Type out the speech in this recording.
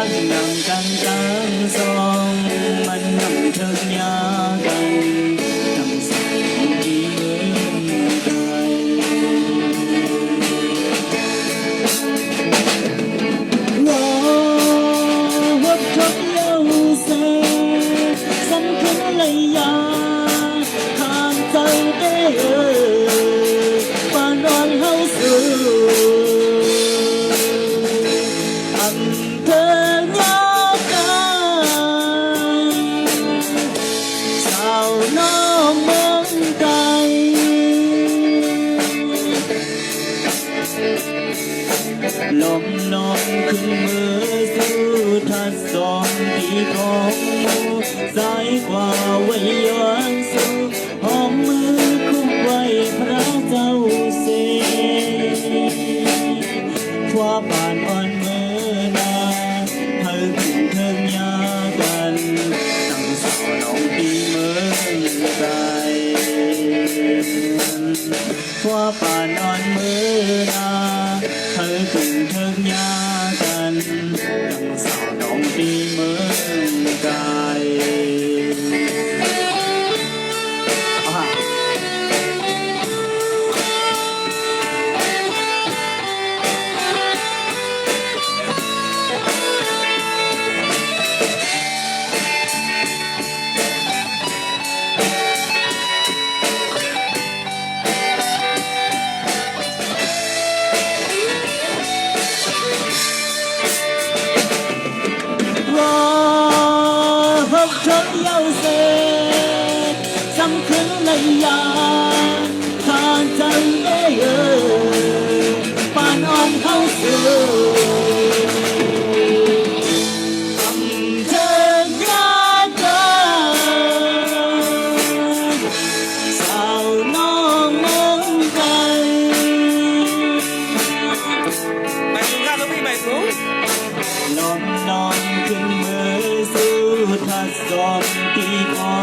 ากนำกันตั้งสองมันนำเถิงยากันทั้งสองที่เมืองไทยว่าวัดทับเย้าเสสำคัญเลยยาทางใจได้ปานอนเฮาสู่อันเธอยากันสาวน้องเมืองไทยลมลมขึ้นมือสู่ทัดสองที่ของมูสายกว่าไว้ย้อนสู่หอมมือคุ้มไว้พระเจ้าเสว่าป่านอ่อนมือนาเธอถึงเธอยากันตั้งสาวน้องปีเมืองไทยว่าป่านอ่อนมือนาเธอถึงเธอยากันตั้งสาวน้องปีเมืองไทยเธอเย้าเสสำคัญเลยยาทางใจได้ปานอ่อนเข้าสู่อำเธอยากันสาวน้องเมืองไทยไปดูข้าวแล้วพี่ใหม่สูงลมนอนขึ้นมือสู่ทัดสองที่ของ